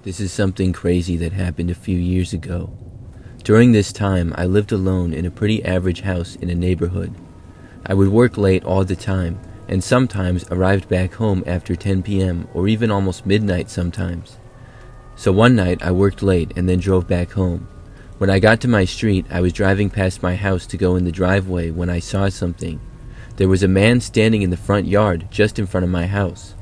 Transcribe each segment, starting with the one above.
This is something crazy that happened a few years ago. During this time, I lived alone in a pretty average house in a neighborhood. I would work late all the time, and sometimes arrived back home after 10 p.m. or even almost midnight sometimes. So one night I worked late and then drove back home. When I got to my street, I was driving past my house to go in the driveway when I saw something. There was a man standing in the front yard just in front of my house.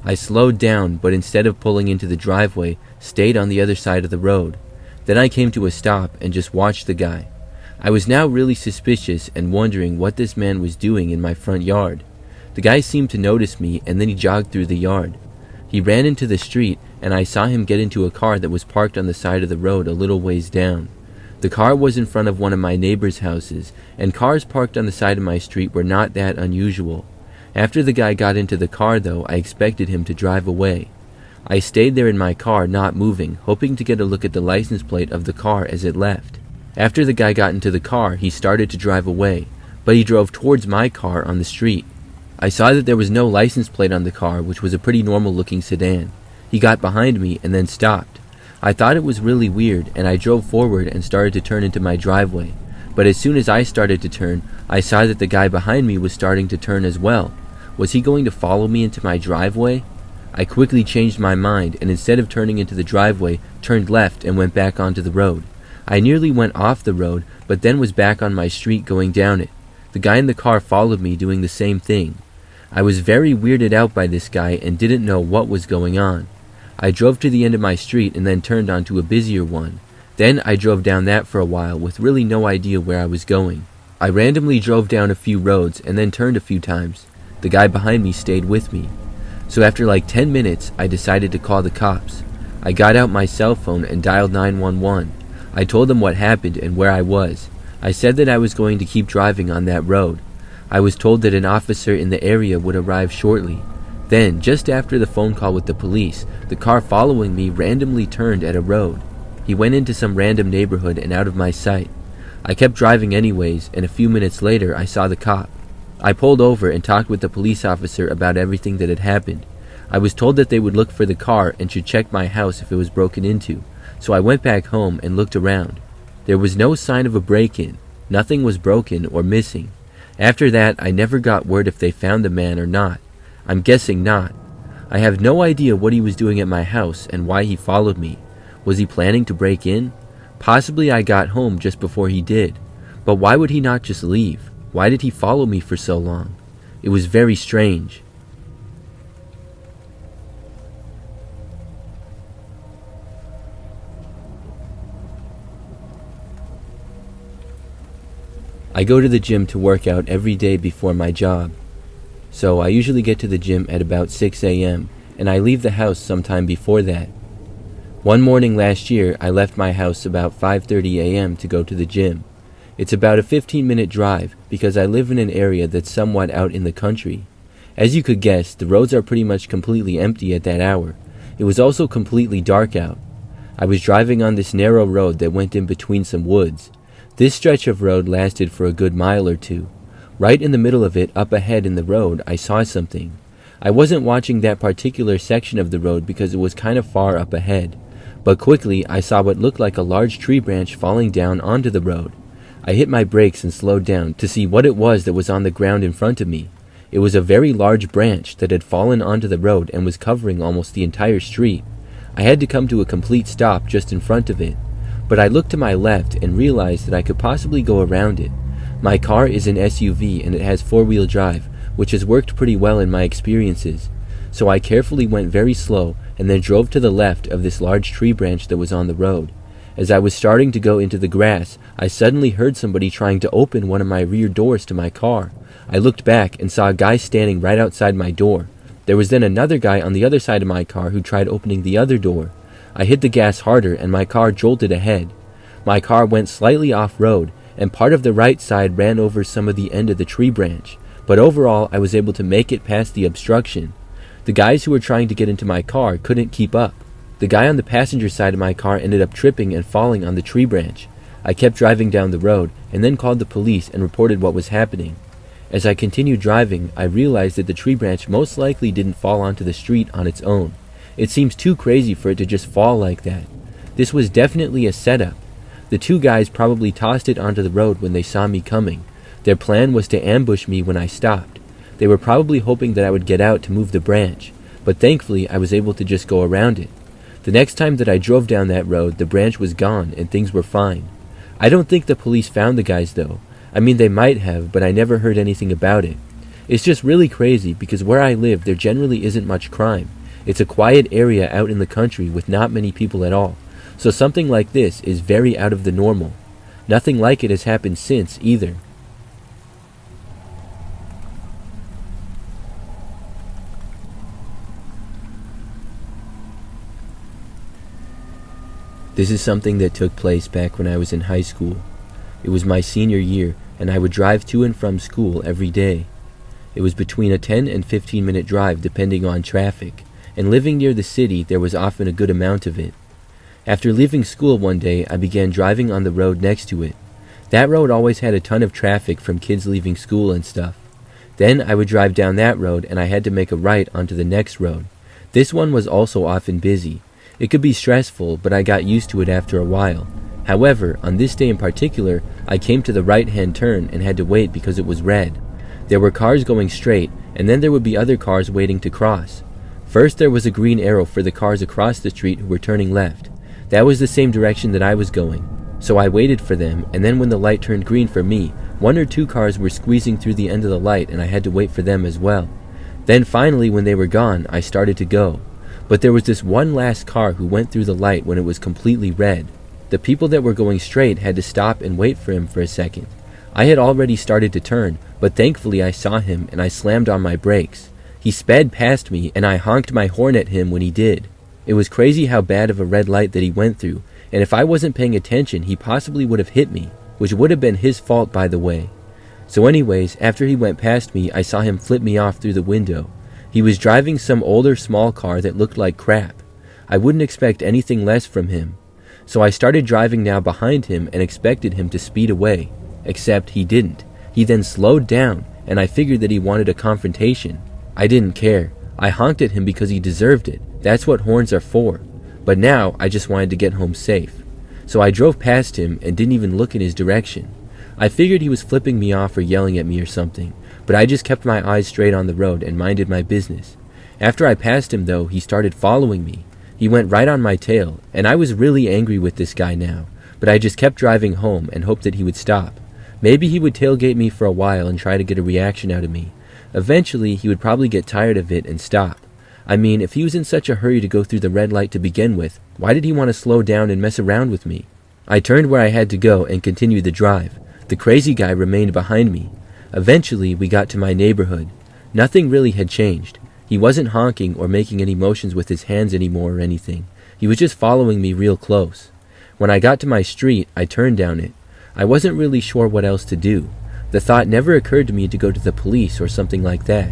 I slowed down, but instead of pulling into the driveway, stayed on the other side of the road. Then I came to a stop and just watched the guy. I was now really suspicious and wondering what this man was doing in my front yard. The guy seemed to notice me, and then he jogged through the yard. He ran into the street, and I saw him get into a car that was parked on the side of the road a little ways down. The car was in front of one of my neighbor's houses, and cars parked on the side of my street were not that unusual. After the guy got into the car, though, I expected him to drive away. I stayed there in my car, not moving, hoping to get a look at the license plate of the car as it left. After the guy got into the car, he started to drive away, but he drove towards my car on the street. I saw that there was no license plate on the car, which was a pretty normal-looking sedan. He got behind me and then stopped. I thought it was really weird, and I drove forward and started to turn into my driveway. But as soon as I started to turn, I saw that the guy behind me was starting to turn as well. Was he going to follow me into my driveway? I quickly changed my mind, and instead of turning into the driveway, turned left and went back onto the road. I nearly went off the road, but then was back on my street going down it. The guy in the car followed me doing the same thing. I was very weirded out by this guy and didn't know what was going on. I drove to the end of my street and then turned onto a busier one. Then I drove down that for a while with really no idea where I was going. I randomly drove down a few roads and then turned a few times. The guy behind me stayed with me. So after like 10 minutes, I decided to call the cops. I got out my cell phone and dialed 911. I told them what happened and where I was. I said that I was going to keep driving on that road. I was told that an officer in the area would arrive shortly. Then, just after the phone call with the police, the car following me randomly turned at a road. He went into some random neighborhood and out of my sight. I kept driving anyways, and a few minutes later I saw the cop. I pulled over and talked with the police officer about everything that had happened. I was told that they would look for the car and should check my house if it was broken into, so I went back home and looked around. There was no sign of a break-in. Nothing was broken or missing. After that, I never got word if they found the man or not. I'm guessing not. I have no idea what he was doing at my house and why he followed me. Was he planning to break in? Possibly I got home just before he did. But why would he not just leave? Why did he follow me for so long? It was very strange. I go to the gym to work out every day before my job. So I usually get to the gym at about 6 a.m. and I leave the house sometime before that. One morning last year, I left my house about 5:30 a.m. to go to the gym. It's about a 15-minute drive because I live in an area that's somewhat out in the country. As you could guess, the roads are pretty much completely empty at that hour. It was also completely dark out. I was driving on this narrow road that went in between some woods. This stretch of road lasted for a good mile or two. Right in the middle of it, up ahead in the road, I saw something. I wasn't watching that particular section of the road because it was kind of far up ahead. But quickly, I saw what looked like a large tree branch falling down onto the road. I hit my brakes and slowed down to see what it was that was on the ground in front of me. It was a very large branch that had fallen onto the road and was covering almost the entire street. I had to come to a complete stop just in front of it. But I looked to my left and realized that I could possibly go around it. My car is an SUV and it has four-wheel drive, which has worked pretty well in my experiences. So I carefully went very slow and then drove to the left of this large tree branch that was on the road. As I was starting to go into the grass, I suddenly heard somebody trying to open one of my rear doors to my car. I looked back and saw a guy standing right outside my door. There was then another guy on the other side of my car who tried opening the other door. I hit the gas harder and my car jolted ahead. My car went slightly off-road and part of the right side ran over some of the end of the tree branch, but overall I was able to make it past the obstruction. The guys who were trying to get into my car couldn't keep up. The guy on the passenger side of my car ended up tripping and falling on the tree branch. I kept driving down the road and then called the police and reported what was happening. As I continued driving, I realized that the tree branch most likely didn't fall onto the street on its own. It seems too crazy for it to just fall like that. This was definitely a setup. The two guys probably tossed it onto the road when they saw me coming. Their plan was to ambush me when I stopped. They were probably hoping that I would get out to move the branch, but thankfully I was able to just go around it. The next time that I drove down that road, the branch was gone and things were fine. I don't think the police found the guys though. I mean, they might have, but I never heard anything about it. It's just really crazy because where I live there generally isn't much crime. It's a quiet area out in the country with not many people at all. So something like this is very out of the normal. Nothing like it has happened since either. This is something that took place back when I was in high school. It was my senior year, and I would drive to and from school every day. It was between a 10 and 15-minute drive depending on traffic, and living near the city there was often a good amount of it. After leaving school one day, I began driving on the road next to it. That road always had a ton of traffic from kids leaving school and stuff. Then I would drive down that road and I had to make a right onto the next road. This one was also often busy. It could be stressful, but I got used to it after a while. However, on this day in particular, I came to the right-hand turn and had to wait because it was red. There were cars going straight, and then there would be other cars waiting to cross. First there was a green arrow for the cars across the street who were turning left. That was the same direction that I was going. So I waited for them, and then when the light turned green for me, one or two cars were squeezing through the end of the light and I had to wait for them as well. Then finally when they were gone, I started to go. But there was this one last car who went through the light when it was completely red. The people that were going straight had to stop and wait for him for a second. I had already started to turn, but thankfully I saw him and I slammed on my brakes. He sped past me and I honked my horn at him when he did. It was crazy how bad of a red light that he went through, and if I wasn't paying attention he possibly would have hit me, which would have been his fault by the way. So anyways, after he went past me, I saw him flip me off through the window. He was driving some older small car that looked like crap. I wouldn't expect anything less from him. So I started driving now behind him and expected him to speed away. Except he didn't. He then slowed down, and I figured that he wanted a confrontation. I didn't care. I honked at him because he deserved it. That's what horns are for. But now I just wanted to get home safe. So I drove past him and didn't even look in his direction. I figured he was flipping me off or yelling at me or something, but I just kept my eyes straight on the road and minded my business. After I passed him though, he started following me. He went right on my tail, and I was really angry with this guy now, but I just kept driving home and hoped that he would stop. Maybe he would tailgate me for a while and try to get a reaction out of me. Eventually, he would probably get tired of it and stop. I mean, if he was in such a hurry to go through the red light to begin with, why did he want to slow down and mess around with me? I turned where I had to go and continued the drive. The crazy guy remained behind me. Eventually, we got to my neighborhood. Nothing really had changed. He wasn't honking or making any motions with his hands anymore or anything. He was just following me real close. When I got to my street, I turned down it. I wasn't really sure what else to do. The thought never occurred to me to go to the police or something like that.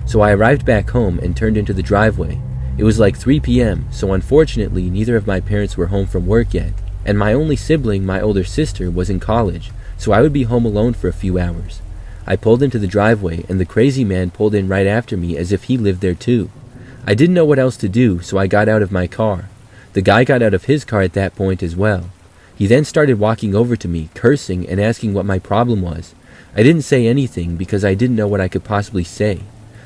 So I arrived back home and turned into the driveway. It was like 3 p.m., so unfortunately neither of my parents were home from work yet, and my only sibling, my older sister, was in college, so I would be home alone for a few hours. I pulled into the driveway, and the crazy man pulled in right after me as if he lived there too. I didn't know what else to do, so I got out of my car. The guy got out of his car at that point as well. He then started walking over to me, cursing and asking what my problem was. I didn't say anything because I didn't know what I could possibly say.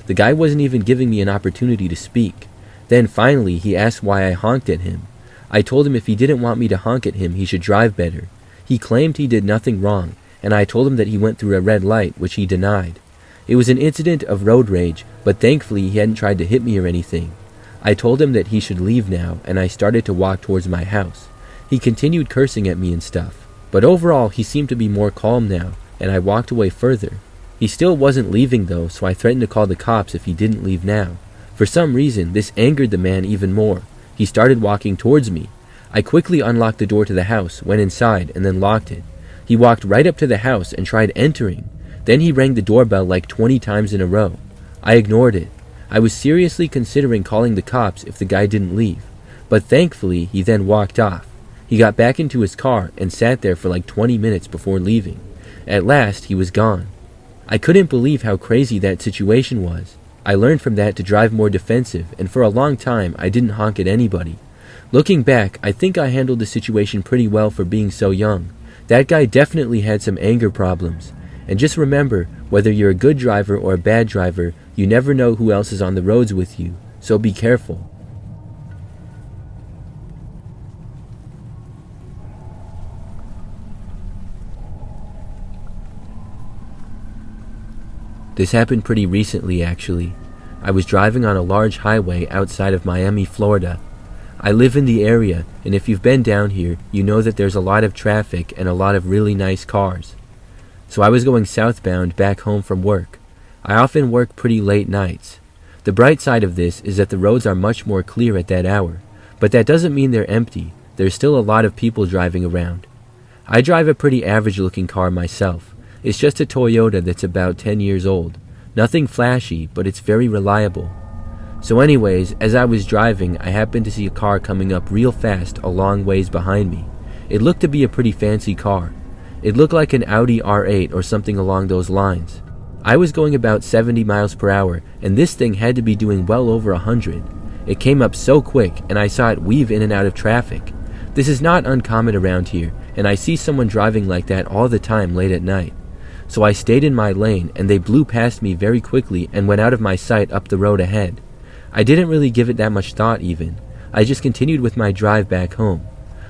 The guy wasn't even giving me an opportunity to speak. Then finally he asked why I honked at him. I told him if he didn't want me to honk at him, he should drive better. He claimed he did nothing wrong, and I told him that he went through a red light, which he denied. It was an incident of road rage, but thankfully he hadn't tried to hit me or anything. I told him that he should leave now, and I started to walk towards my house. He continued cursing at me and stuff, but overall he seemed to be more calm now, and I walked away further. He still wasn't leaving though, so I threatened to call the cops if he didn't leave now. For some reason, this angered the man even more. He started walking towards me. I quickly unlocked the door to the house, went inside, and then locked it. He walked right up to the house and tried entering. Then he rang the doorbell like 20 times in a row. I ignored it. I was seriously considering calling the cops if the guy didn't leave. But thankfully, he then walked off. He got back into his car and sat there for like 20 minutes before leaving. At last, he was gone. I couldn't believe how crazy that situation was. I learned from that to drive more defensive, and for a long time I didn't honk at anybody. Looking back, I think I handled the situation pretty well for being so young. That guy definitely had some anger problems. And just remember, whether you're a good driver or a bad driver, you never know who else is on the roads with you, so be careful. This happened pretty recently, actually. I was driving on a large highway outside of Miami, Florida. I live in the area, and if you've been down here, you know that there's a lot of traffic and a lot of really nice cars. So I was going southbound back home from work. I often work pretty late nights. The bright side of this is that the roads are much more clear at that hour, but that doesn't mean they're empty. There's still a lot of people driving around. I drive a pretty average-looking car myself. It's just a Toyota that's about 10 years old. Nothing flashy, but it's very reliable. So anyways, as I was driving, I happened to see a car coming up real fast a long ways behind me. It looked to be a pretty fancy car. It looked like an Audi R8 or something along those lines. I was going about 70 miles per hour, and this thing had to be doing well over 100. It came up so quick, and I saw it weave in and out of traffic. This is not uncommon around here, and I see someone driving like that all the time late at night. So I stayed in my lane, and they blew past me very quickly and went out of my sight up the road ahead. I didn't really give it that much thought even. I just continued with my drive back home.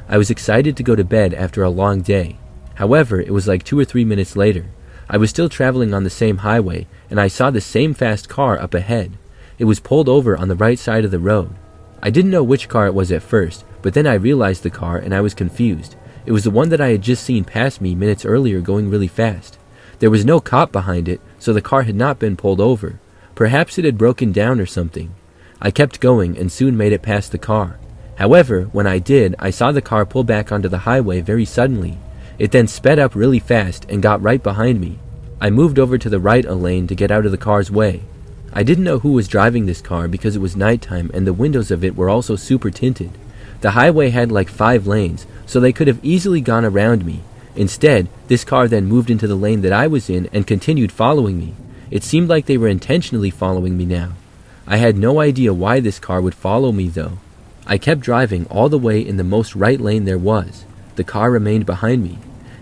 I was excited to go to bed after a long day. However, it was like 2 or 3 minutes later. I was still traveling on the same highway, and I saw the same fast car up ahead. It was pulled over on the right side of the road. I didn't know which car it was at first, but then I realized the car and I was confused. It was the one that I had just seen pass me minutes earlier going really fast. There was no cop behind it, so the car had not been pulled over. Perhaps it had broken down or something. I kept going and soon made it past the car. However, when I did, I saw the car pull back onto the highway very suddenly. It then sped up really fast and got right behind me. I moved over to the right a lane to get out of the car's way. I didn't know who was driving this car because it was nighttime and the windows of it were also super tinted. The highway had like 5 lanes, so they could have easily gone around me. Instead, this car then moved into the lane that I was in and continued following me. It seemed like they were intentionally following me now. I had no idea why this car would follow me though. I kept driving all the way in the most right lane there was. The car remained behind me.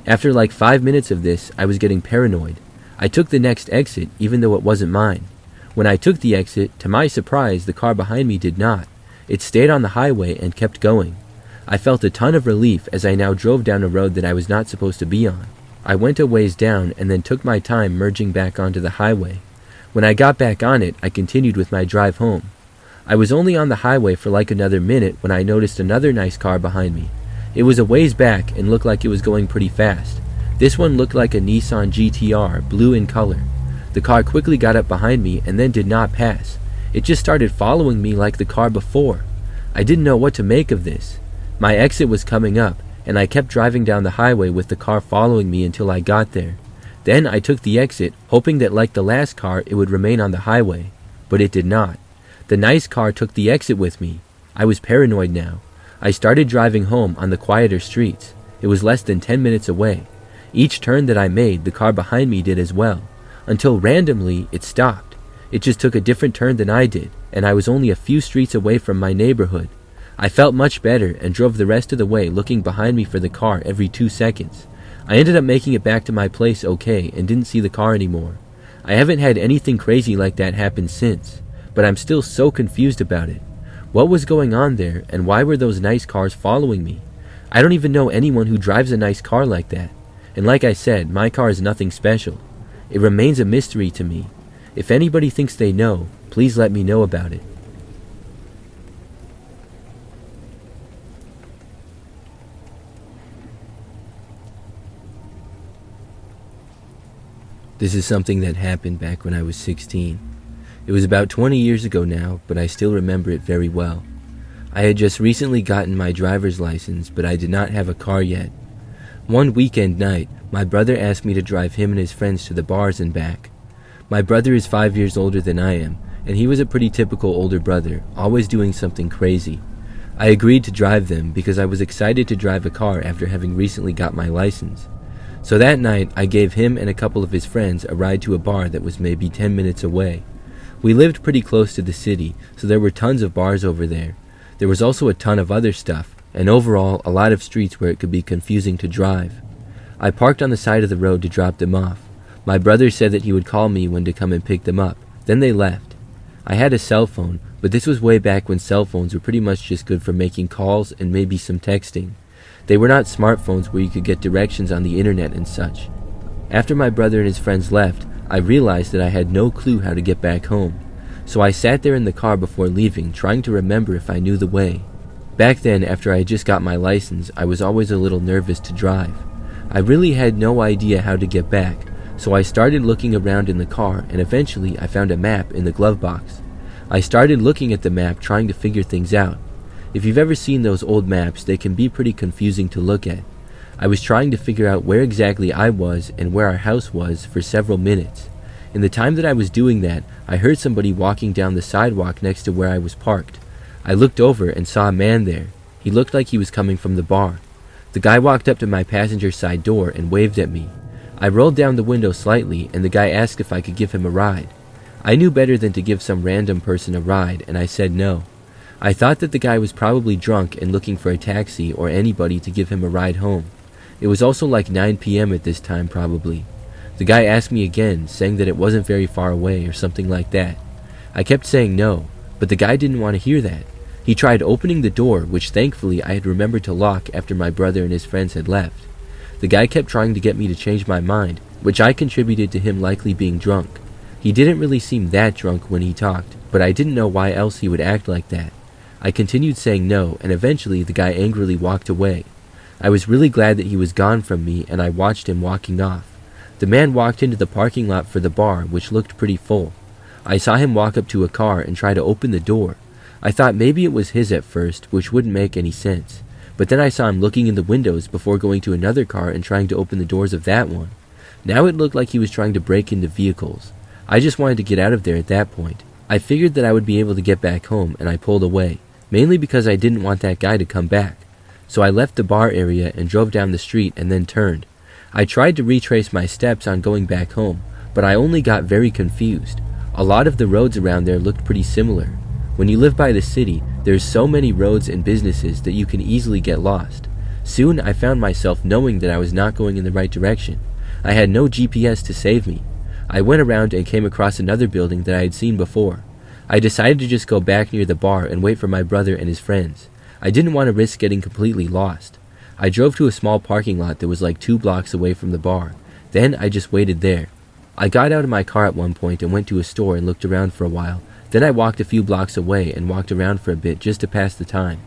After like 5 minutes of this, I was getting paranoid. I took the next exit even though it wasn't mine. When I took the exit, to my surprise, the car behind me did not. It stayed on the highway and kept going. I felt a ton of relief as I now drove down a road that I was not supposed to be on. I went a ways down and then took my time merging back onto the highway. When I got back on it, I continued with my drive home. I was only on the highway for like another minute when I noticed another nice car behind me. It was a ways back and looked like it was going pretty fast. This one looked like a Nissan GTR, blue in color. The car quickly got up behind me and then did not pass. It just started following me like the car before. I didn't know what to make of this. My exit was coming up, and I kept driving down the highway with the car following me until I got there. Then I took the exit, hoping that like the last car, it would remain on the highway. But it did not. The nice car took the exit with me. I was paranoid now. I started driving home on the quieter streets. It was less than 10 minutes away. Each turn that I made, the car behind me did as well. Until randomly, it stopped. It just took a different turn than I did, and I was only a few streets away from my neighborhood. I felt much better and drove the rest of the way looking behind me for the car every 2 seconds. I ended up making it back to my place okay and didn't see the car anymore. I haven't had anything crazy like that happen since, but I'm still so confused about it. What was going on there and why were those nice cars following me? I don't even know anyone who drives a nice car like that. And like I said, my car is nothing special. It remains a mystery to me. If anybody thinks they know, please let me know about it. This is something that happened back when I was 16. It was about 20 years ago now, but I still remember it very well. I had just recently gotten my driver's license, but I did not have a car yet. One weekend night, my brother asked me to drive him and his friends to the bars and back. My brother is 5 years older than I am, and he was a pretty typical older brother, always doing something crazy. I agreed to drive them because I was excited to drive a car after having recently got my license. So that night, I gave him and a couple of his friends a ride to a bar that was maybe 10 minutes away. We lived pretty close to the city, so there were tons of bars over there. There was also a ton of other stuff, and overall a lot of streets where it could be confusing to drive. I parked on the side of the road to drop them off. My brother said that he would call me when to come and pick them up. Then they left. I had a cell phone, but this was way back when cell phones were pretty much just good for making calls and maybe some texting. They were not smartphones where you could get directions on the internet and such. After my brother and his friends left, I realized that I had no clue how to get back home. So I sat there in the car before leaving, trying to remember if I knew the way. Back then, after I had just got my license, I was always a little nervous to drive. I really had no idea how to get back, so I started looking around in the car, and eventually I found a map in the glove box. I started looking at the map, trying to figure things out. If you've ever seen those old maps, they can be pretty confusing to look at. I was trying to figure out where exactly I was and where our house was for several minutes. In the time that I was doing that, I heard somebody walking down the sidewalk next to where I was parked. I looked over and saw a man there. He looked like he was coming from the bar. The guy walked up to my passenger side door and waved at me. I rolled down the window slightly, and the guy asked if I could give him a ride. I knew better than to give some random person a ride, and I said no. I thought that the guy was probably drunk and looking for a taxi or anybody to give him a ride home. It was also like 9 p.m. at this time probably. The guy asked me again, saying that it wasn't very far away or something like that. I kept saying no, but the guy didn't want to hear that. He tried opening the door, which thankfully I had remembered to lock after my brother and his friends had left. The guy kept trying to get me to change my mind, which I contributed to him likely being drunk. He didn't really seem that drunk when he talked, but I didn't know why else he would act like that. I continued saying no, and eventually the guy angrily walked away. I was really glad that he was gone from me, and I watched him walking off. The man walked into the parking lot for the bar, which looked pretty full. I saw him walk up to a car and try to open the door. I thought maybe it was his at first, which wouldn't make any sense. But then I saw him looking in the windows before going to another car and trying to open the doors of that one. Now it looked like he was trying to break into vehicles. I just wanted to get out of there at that point. I figured that I would be able to get back home, and I pulled away, mainly because I didn't want that guy to come back. So I left the bar area and drove down the street and then turned. I tried to retrace my steps on going back home, but I only got very confused. A lot of the roads around there looked pretty similar. When you live by the city, there's so many roads and businesses that you can easily get lost. Soon I found myself knowing that I was not going in the right direction. I had no GPS to save me. I went around and came across another building that I had seen before. I decided to just go back near the bar and wait for my brother and his friends. I didn't want to risk getting completely lost. I drove to a small parking lot that was like 2 blocks away from the bar. Then I just waited there. I got out of my car at one point and went to a store and looked around for a while. Then I walked a few blocks away and walked around for a bit just to pass the time.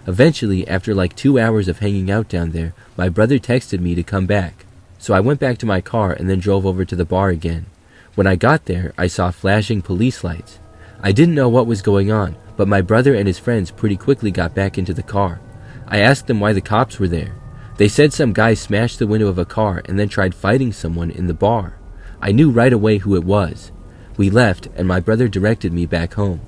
Eventually, after like 2 hours of hanging out down there, my brother texted me to come back. So I went back to my car and then drove over to the bar again. When I got there, I saw flashing police lights. I didn't know what was going on, but my brother and his friends pretty quickly got back into the car. I asked them why the cops were there. They said some guy smashed the window of a car and then tried fighting someone in the bar. I knew right away who it was. We left, and my brother directed me back home.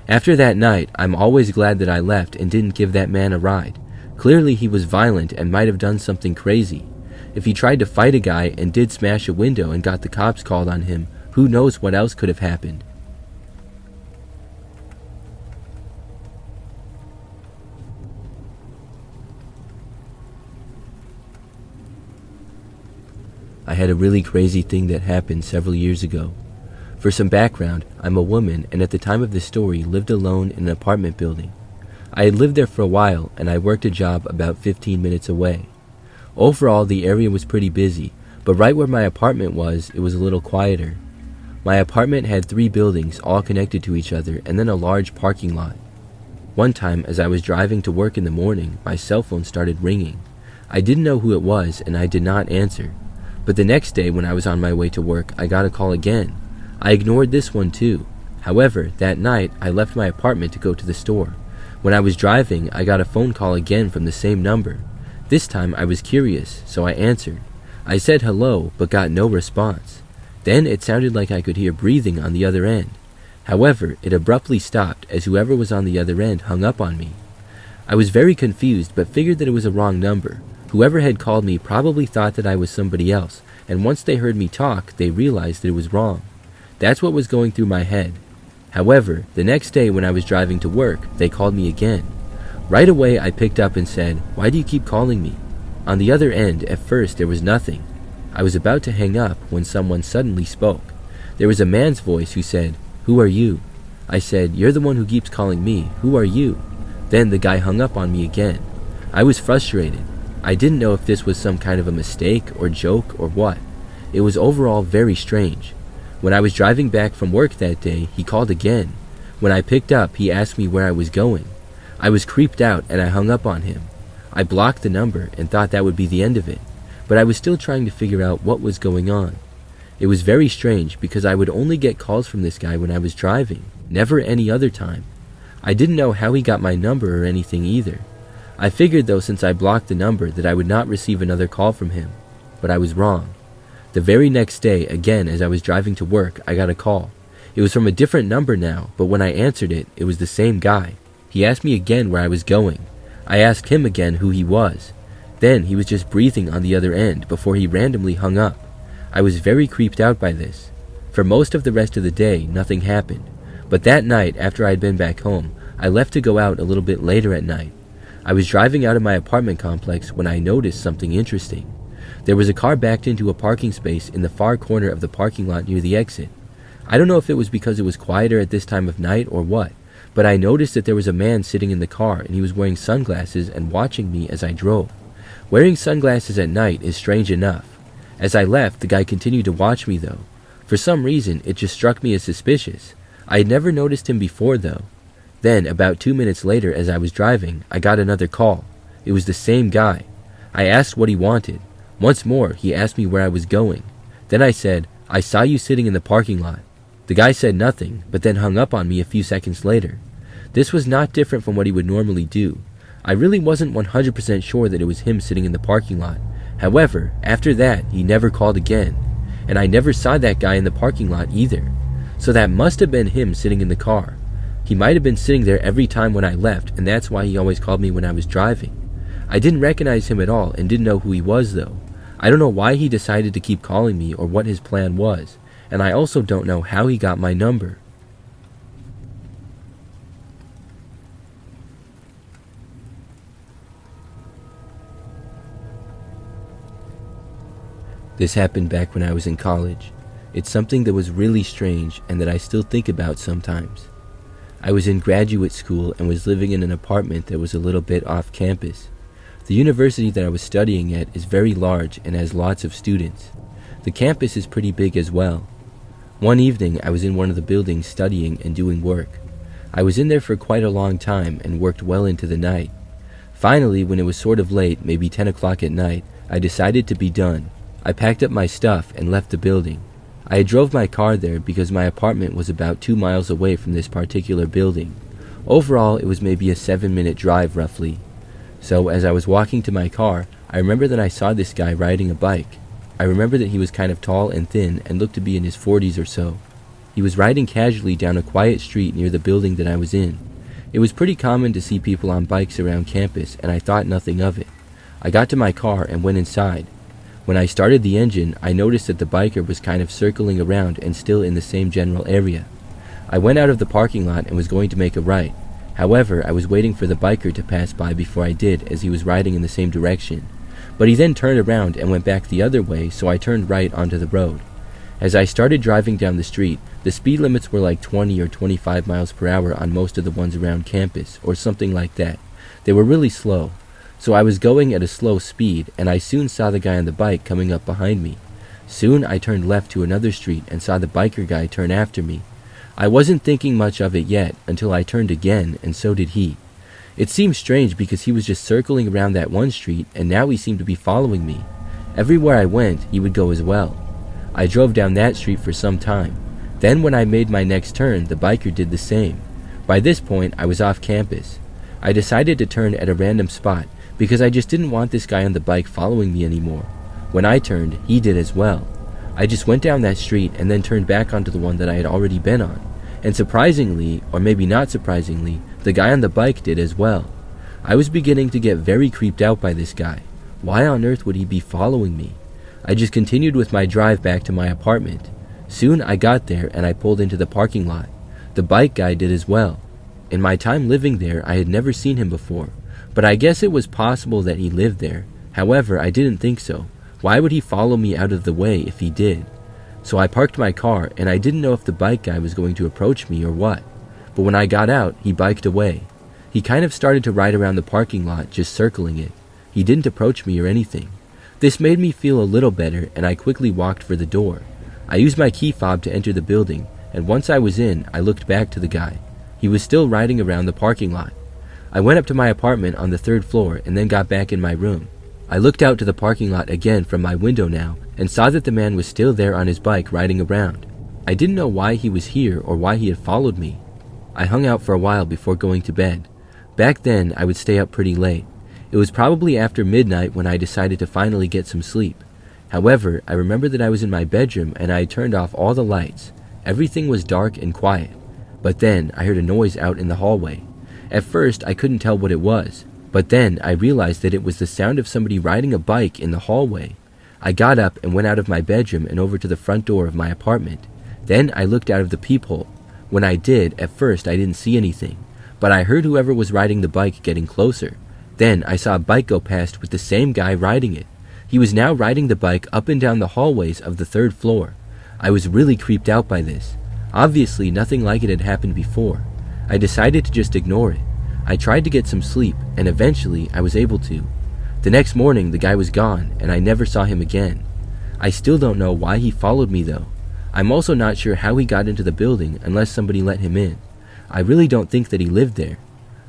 After that night, I'm always glad that I left and didn't give that man a ride. Clearly he was violent and might have done something crazy. If he tried to fight a guy and did smash a window and got the cops called on him, who knows what else could have happened. I had a really crazy thing that happened several years ago. For some background, I'm a woman and at the time of this story lived alone in an apartment building. I had lived there for a while and I worked a job about 15 minutes away. Overall, the area was pretty busy, but right where my apartment was, it was a little quieter. My apartment had 3 buildings all connected to each other and then a large parking lot. One time, as I was driving to work in the morning, my cell phone started ringing. I didn't know who it was and I did not answer. But the next day when I was on my way to work, I got a call again. I ignored this one too. However, that night, I left my apartment to go to the store. When I was driving, I got a phone call again from the same number. This time I was curious, so I answered. I said hello, but got no response. Then it sounded like I could hear breathing on the other end. However, it abruptly stopped as whoever was on the other end hung up on me. I was very confused, but figured that it was a wrong number. Whoever had called me probably thought that I was somebody else, and once they heard me talk, they realized that it was wrong. That's what was going through my head. However, the next day when I was driving to work, they called me again. Right away I picked up and said, "Why do you keep calling me?" On the other end, at first there was nothing. I was about to hang up when someone suddenly spoke. There was a man's voice who said, "Who are you?" I said, "You're the one who keeps calling me. Who are you?" Then the guy hung up on me again. I was frustrated. I didn't know if this was some kind of a mistake or joke or what. It was overall very strange. When I was driving back from work that day, he called again. When I picked up, he asked me where I was going. I was creeped out and I hung up on him. I blocked the number and thought that would be the end of it, but I was still trying to figure out what was going on. It was very strange because I would only get calls from this guy when I was driving, never any other time. I didn't know how he got my number or anything either. I figured though, since I blocked the number, that I would not receive another call from him, but I was wrong. The very next day, again as I was driving to work, I got a call. It was from a different number now, but when I answered it, it was the same guy. He asked me again where I was going. I asked him again who he was. Then he was just breathing on the other end before he randomly hung up. I was very creeped out by this. For most of the rest of the day, nothing happened. But that night, after I'd been back home, I left to go out a little bit later at night. I was driving out of my apartment complex when I noticed something interesting. There was a car backed into a parking space in the far corner of the parking lot near the exit. I don't know if it was because it was quieter at this time of night or what, but I noticed that there was a man sitting in the car and he was wearing sunglasses and watching me as I drove. Wearing sunglasses at night is strange enough. As I left, the guy continued to watch me though. For some reason, it just struck me as suspicious. I had never noticed him before though. Then, about 2 minutes later as I was driving, I got another call. It was the same guy. I asked what he wanted. Once more, he asked me where I was going. Then I said, "I saw you sitting in the parking lot." The guy said nothing, but then hung up on me a few seconds later. This was not different from what he would normally do. I really wasn't 100% sure that it was him sitting in the parking lot. However, after that, he never called again. And I never saw that guy in the parking lot either. So that must have been him sitting in the car. He might have been sitting there every time when I left, and that's why he always called me when I was driving. I didn't recognize him at all and didn't know who he was though. I don't know why he decided to keep calling me or what his plan was, and I also don't know how he got my number. This happened back when I was in college. It's something that was really strange and that I still think about sometimes. I was in graduate school and was living in an apartment that was a little bit off campus. The university that I was studying at is very large and has lots of students. The campus is pretty big as well. One evening I was in one of the buildings studying and doing work. I was in there for quite a long time and worked well into the night. Finally, when it was sort of late, maybe 10 o'clock at night, I decided to be done. I packed up my stuff and left the building. I drove my car there because my apartment was about 2 miles away from this particular building. Overall, it was maybe a 7-minute drive roughly. So as I was walking to my car, I remember that I saw this guy riding a bike. I remember that he was kind of tall and thin and looked to be in his 40s or so. He was riding casually down a quiet street near the building that I was in. It was pretty common to see people on bikes around campus, and I thought nothing of it. I got to my car and went inside. When I started the engine, I noticed that the biker was kind of circling around and still in the same general area. I went out of the parking lot and was going to make a right. However, I was waiting for the biker to pass by before I did, as he was riding in the same direction. But he then turned around and went back the other way, so I turned right onto the road. As I started driving down the street, the speed limits were like 20 or 25 miles per hour on most of the ones around campus, or something like that. They were really slow. So I was going at a slow speed, and I soon saw the guy on the bike coming up behind me. Soon I turned left to another street and saw the biker guy turn after me. I wasn't thinking much of it yet until I turned again, and so did he. It seemed strange because he was just circling around that one street, and now he seemed to be following me. Everywhere I went, he would go as well. I drove down that street for some time. Then when I made my next turn, the biker did the same. By this point, I was off campus. I decided to turn at a random spot, because I just didn't want this guy on the bike following me anymore. When I turned, he did as well. I just went down that street and then turned back onto the one that I had already been on. And surprisingly, or maybe not surprisingly, the guy on the bike did as well. I was beginning to get very creeped out by this guy. Why on earth would he be following me? I just continued with my drive back to my apartment. Soon I got there and I pulled into the parking lot. The bike guy did as well. In my time living there, I had never seen him before, but I guess it was possible that he lived there. However, I didn't think so. Why would he follow me out of the way if he did? So I parked my car, and I didn't know if the bike guy was going to approach me or what. But when I got out, he biked away. He kind of started to ride around the parking lot, just circling it. He didn't approach me or anything. This made me feel a little better, and I quickly walked for the door. I used my key fob to enter the building, and once I was in, I looked back to the guy. He was still riding around the parking lot. I went up to my apartment on the 3rd floor and then got back in my room. I looked out to the parking lot again from my window now and saw that the man was still there on his bike riding around. I didn't know why he was here or why he had followed me. I hung out for a while before going to bed. Back then, I would stay up pretty late. It was probably after midnight when I decided to finally get some sleep. However, I remember that I was in my bedroom and I had turned off all the lights. Everything was dark and quiet. But then, I heard a noise out in the hallway. At first, I couldn't tell what it was. But then, I realized that it was the sound of somebody riding a bike in the hallway. I got up and went out of my bedroom and over to the front door of my apartment. Then, I looked out of the peephole. When I did, at first, I didn't see anything. But I heard whoever was riding the bike getting closer. Then, I saw a bike go past with the same guy riding it. He was now riding the bike up and down the hallways of the 3rd floor. I was really creeped out by this. Obviously, nothing like it had happened before. I decided to just ignore it. I tried to get some sleep, and eventually I was able to. The next morning, the guy was gone, and I never saw him again. I still don't know why he followed me though. I'm also not sure how he got into the building unless somebody let him in. I really don't think that he lived there.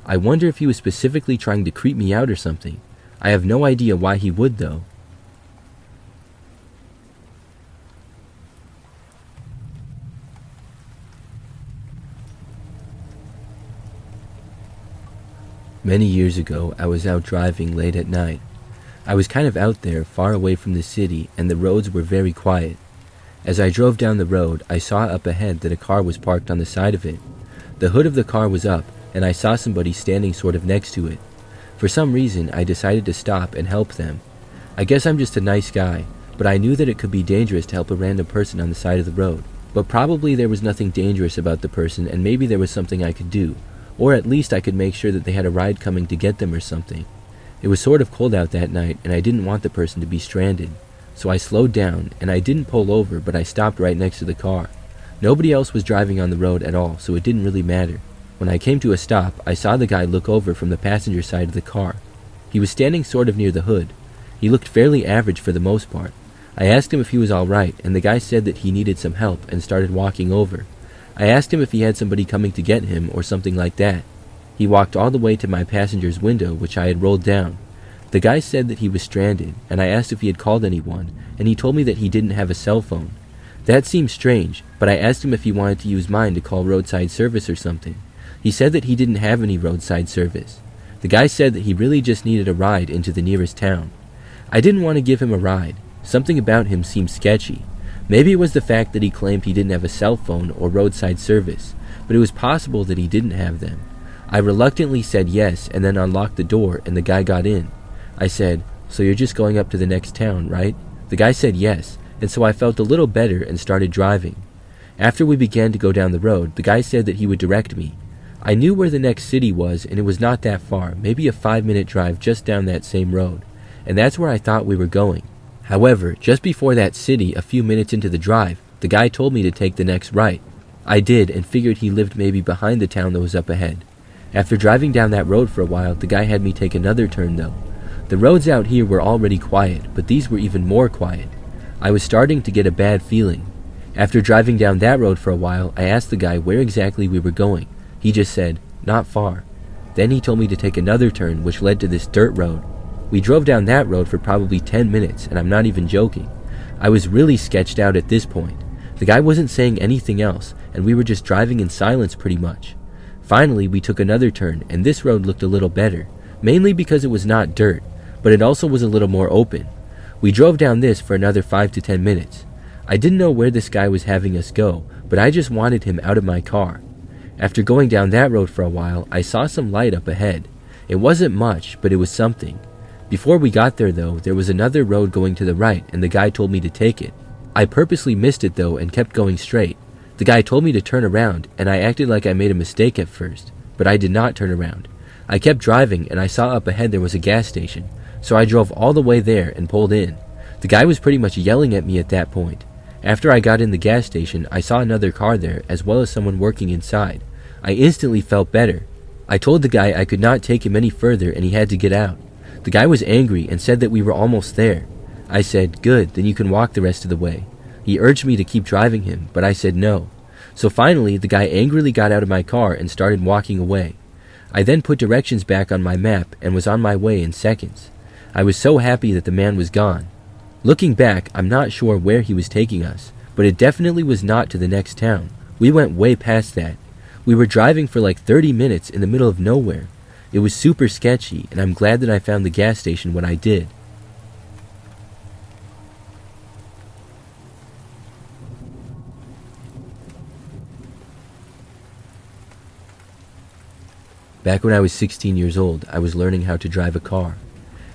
I wonder if he was specifically trying to creep me out or something. I have no idea why he would though. Many years ago, I was out driving late at night. I was kind of out there, far away from the city, and the roads were very quiet. As I drove down the road, I saw up ahead that a car was parked on the side of it. The hood of the car was up, and I saw somebody standing sort of next to it. For some reason, I decided to stop and help them. I guess I'm just a nice guy, but I knew that it could be dangerous to help a random person on the side of the road. But probably there was nothing dangerous about the person, and maybe there was something I could do. Or at least I could make sure that they had a ride coming to get them or something. It was sort of cold out that night, and I didn't want the person to be stranded. So I slowed down, and I didn't pull over, but I stopped right next to the car. Nobody else was driving on the road at all, so it didn't really matter. When I came to a stop, I saw the guy look over from the passenger side of the car. He was standing sort of near the hood. He looked fairly average for the most part. I asked him if he was alright, and the guy said that he needed some help and started walking over. I asked him if he had somebody coming to get him or something like that. He walked all the way to my passenger's window, which I had rolled down. The guy said that he was stranded, and I asked if he had called anyone, and he told me that he didn't have a cell phone. That seemed strange, but I asked him if he wanted to use mine to call roadside service or something. He said that he didn't have any roadside service. The guy said that he really just needed a ride into the nearest town. I didn't want to give him a ride. Something about him seemed sketchy. Maybe it was the fact that he claimed he didn't have a cell phone or roadside service, but it was possible that he didn't have them. I reluctantly said yes and then unlocked the door and the guy got in. I said, "So you're just going up to the next town, right?" The guy said yes, and so I felt a little better and started driving. After we began to go down the road, the guy said that he would direct me. I knew where the next city was and it was not that far, maybe a 5-minute drive just down that same road, and that's where I thought we were going. However, just before that city, a few minutes into the drive, the guy told me to take the next right. I did, and figured he lived maybe behind the town that was up ahead. After driving down that road for a while, the guy had me take another turn though. The roads out here were already quiet, but these were even more quiet. I was starting to get a bad feeling. After driving down that road for a while, I asked the guy where exactly we were going. He just said, "Not far." Then he told me to take another turn, which led to this dirt road. We drove down that road for probably 10 minutes, and I'm not even joking. I was really sketched out at this point. The guy wasn't saying anything else, and we were just driving in silence pretty much. Finally, we took another turn, and this road looked a little better, mainly because it was not dirt, but it also was a little more open. We drove down this for another 5 to 10 minutes. I didn't know where this guy was having us go, but I just wanted him out of my car. After going down that road for a while, I saw some light up ahead. It wasn't much, but it was something. Before we got there though, there was another road going to the right, and the guy told me to take it. I purposely missed it though and kept going straight. The guy told me to turn around, and I acted like I made a mistake at first, but I did not turn around. I kept driving, and I saw up ahead there was a gas station, so I drove all the way there and pulled in. The guy was pretty much yelling at me at that point. After I got in the gas station, I saw another car there, as well as someone working inside. I instantly felt better. I told the guy I could not take him any further and he had to get out. The guy was angry and said that we were almost there. I said, "Good, then you can walk the rest of the way." He urged me to keep driving him, but I said no. So finally, the guy angrily got out of my car and started walking away. I then put directions back on my map and was on my way in seconds. I was so happy that the man was gone. Looking back, I'm not sure where he was taking us, but it definitely was not to the next town. We went way past that. We were driving for like 30 minutes in the middle of nowhere. It was super sketchy, and I'm glad that I found the gas station when I did. Back when I was 16 years old, I was learning how to drive a car.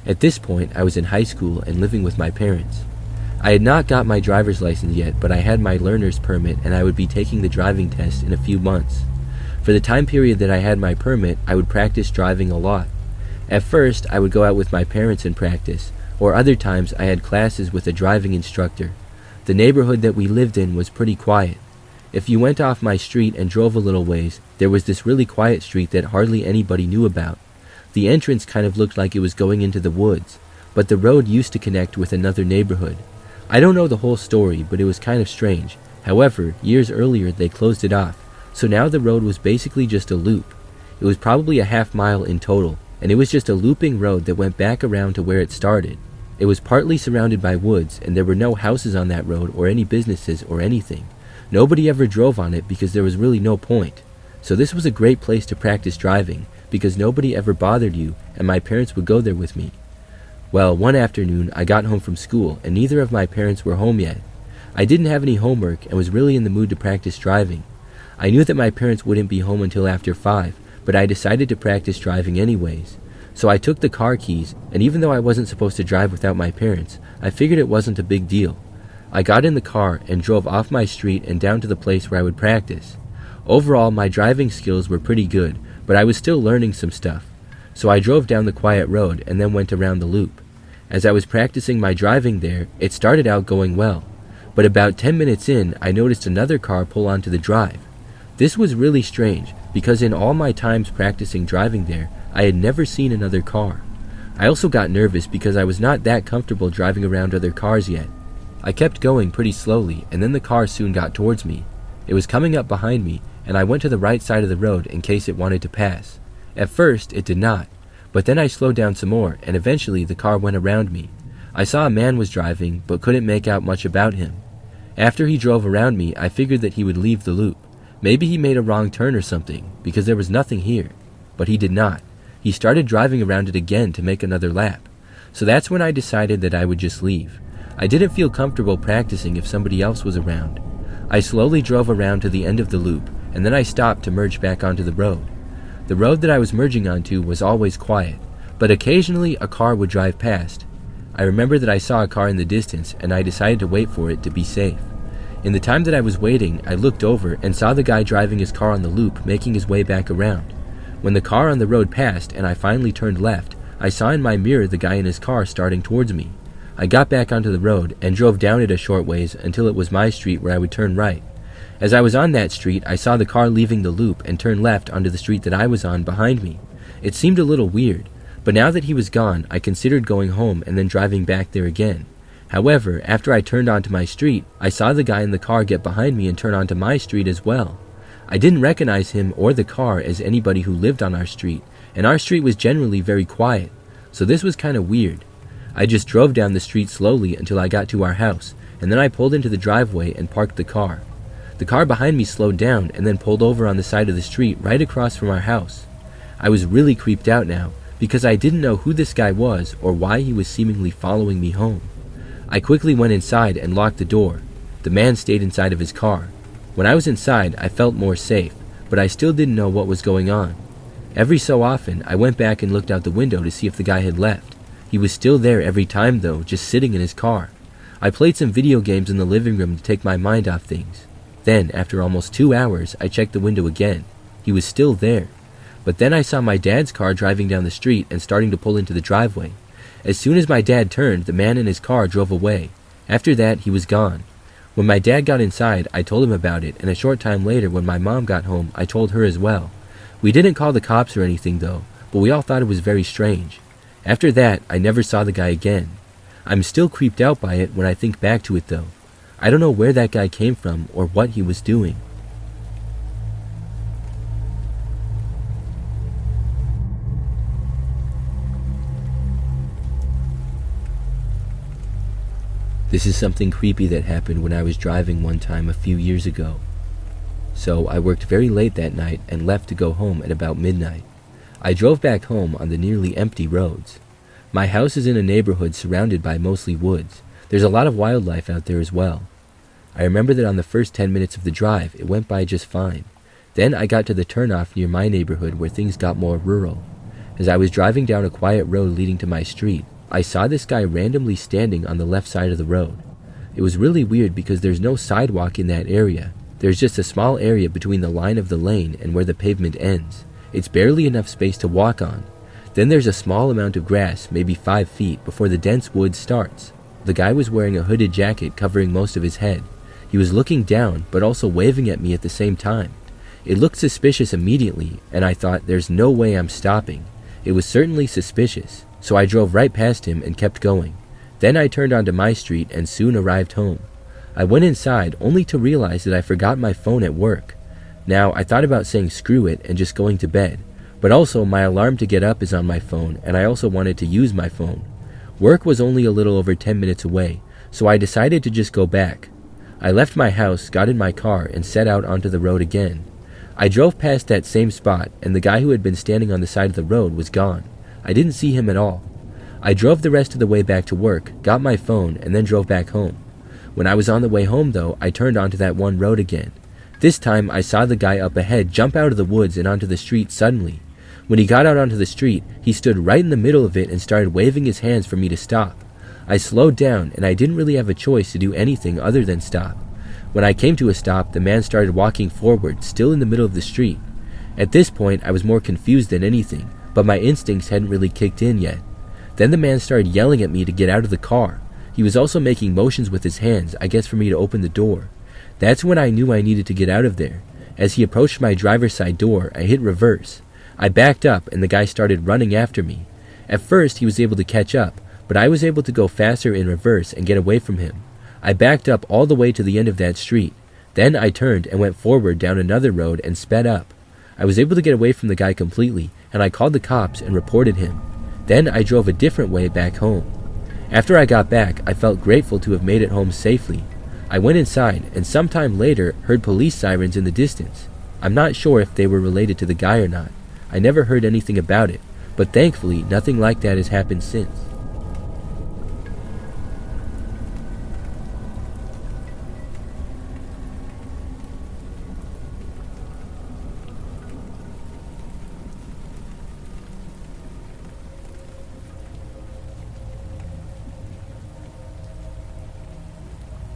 At this point, I was in high school and living with my parents. I had not got my driver's license yet, but I had my learner's permit and I would be taking the driving test in a few months. For the time period that I had my permit, I would practice driving a lot. At first, I would go out with my parents and practice, or other times I had classes with a driving instructor. The neighborhood that we lived in was pretty quiet. If you went off my street and drove a little ways, there was this really quiet street that hardly anybody knew about. The entrance kind of looked like it was going into the woods, but the road used to connect with another neighborhood. I don't know the whole story, but it was kind of strange. However, years earlier they closed it off, so now the road was basically just a loop. It was probably a half-mile in total, and it was just a looping road that went back around to where it started. It was partly surrounded by woods, and there were no houses on that road or any businesses or anything. Nobody ever drove on it because there was really no point. So this was a great place to practice driving because nobody ever bothered you and my parents would go there with me. Well, one afternoon I got home from school and neither of my parents were home yet. I didn't have any homework and was really in the mood to practice driving. I knew that my parents wouldn't be home until after 5, but I decided to practice driving anyways. So I took the car keys, and even though I wasn't supposed to drive without my parents, I figured it wasn't a big deal. I got in the car and drove off my street and down to the place where I would practice. Overall, my driving skills were pretty good, but I was still learning some stuff. So I drove down the quiet road and then went around the loop. As I was practicing my driving there, it started out going well. But about 10 minutes in, I noticed another car pull onto the drive. This was really strange, because in all my times practicing driving there, I had never seen another car. I also got nervous because I was not that comfortable driving around other cars yet. I kept going pretty slowly, and then the car soon got towards me. It was coming up behind me, and I went to the right side of the road in case it wanted to pass. At first, it did not, but then I slowed down some more, and eventually the car went around me. I saw a man was driving, but couldn't make out much about him. After he drove around me, I figured that he would leave the loop. Maybe he made a wrong turn or something, because there was nothing here. But he did not. He started driving around it again to make another lap. So that's when I decided that I would just leave. I didn't feel comfortable practicing if somebody else was around. I slowly drove around to the end of the loop, and then I stopped to merge back onto the road. The road that I was merging onto was always quiet, but occasionally a car would drive past. I remember that I saw a car in the distance, and I decided to wait for it to be safe. In the time that I was waiting, I looked over and saw the guy driving his car on the loop making his way back around. When the car on the road passed and I finally turned left, I saw in my mirror the guy in his car starting towards me. I got back onto the road and drove down it a short ways until it was my street where I would turn right. As I was on that street, I saw the car leaving the loop and turn left onto the street that I was on behind me. It seemed a little weird, but now that he was gone, I considered going home and then driving back there again. However, after I turned onto my street, I saw the guy in the car get behind me and turn onto my street as well. I didn't recognize him or the car as anybody who lived on our street, and our street was generally very quiet, so this was kind of weird. I just drove down the street slowly until I got to our house, and then I pulled into the driveway and parked the car. The car behind me slowed down and then pulled over on the side of the street right across from our house. I was really creeped out now, because I didn't know who this guy was or why he was seemingly following me home. I quickly went inside and locked the door. The man stayed inside of his car. When I was inside, I felt more safe, but I still didn't know what was going on. Every so often, I went back and looked out the window to see if the guy had left. He was still there every time though, just sitting in his car. I played some video games in the living room to take my mind off things. Then, after almost 2 hours, I checked the window again. He was still there. But then I saw my dad's car driving down the street and starting to pull into the driveway. As soon as my dad turned, the man in his car drove away. After that, he was gone. When my dad got inside, I told him about it, and a short time later, when my mom got home, I told her as well. We didn't call the cops or anything though, but we all thought it was very strange. After that, I never saw the guy again. I'm still creeped out by it when I think back to it though. I don't know where that guy came from or what he was doing. This is something creepy that happened when I was driving one time a few years ago. So I worked very late that night and left to go home at about midnight. I drove back home on the nearly empty roads. My house is in a neighborhood surrounded by mostly woods. There's a lot of wildlife out there as well. I remember that on the first 10 minutes of the drive, it went by just fine. Then I got to the turnoff near my neighborhood where things got more rural. As I was driving down a quiet road leading to my street, I saw this guy randomly standing on the left side of the road. It was really weird because there's no sidewalk in that area. There's just a small area between the line of the lane and where the pavement ends. It's barely enough space to walk on. Then there's a small amount of grass, maybe 5 feet, before the dense woods starts. The guy was wearing a hooded jacket covering most of his head. He was looking down, but also waving at me at the same time. It looked suspicious immediately, and I thought, there's no way I'm stopping. It was certainly suspicious, so I drove right past him and kept going. Then I turned onto my street and soon arrived home. I went inside only to realize that I forgot my phone at work. Now, I thought about saying screw it and just going to bed, but also my alarm to get up is on my phone, and I also wanted to use my phone. Work was only a little over 10 minutes away, so I decided to just go back. I left my house, got in my car, and set out onto the road again. I drove past that same spot, and the guy who had been standing on the side of the road was gone. I didn't see him at all. I drove the rest of the way back to work, got my phone, and then drove back home. When I was on the way home though, I turned onto that one road again. This time I saw the guy up ahead jump out of the woods and onto the street suddenly. When he got out onto the street, he stood right in the middle of it and started waving his hands for me to stop. I slowed down and I didn't really have a choice to do anything other than stop. When I came to a stop, the man started walking forward, still in the middle of the street. At this point, I was more confused than anything, but my instincts hadn't really kicked in yet. Then the man started yelling at me to get out of the car. He was also making motions with his hands, I guess for me to open the door. That's when I knew I needed to get out of there. As he approached my driver's side door, I hit reverse. I backed up and the guy started running after me. At first, he was able to catch up, but I was able to go faster in reverse and get away from him. I backed up all the way to the end of that street. Then I turned and went forward down another road and sped up. I was able to get away from the guy completely, and I called the cops and reported him. Then I drove a different way back home. After I got back, I felt grateful to have made it home safely. I went inside and sometime later heard police sirens in the distance. I'm not sure if they were related to the guy or not. I never heard anything about it, but thankfully nothing like that has happened since.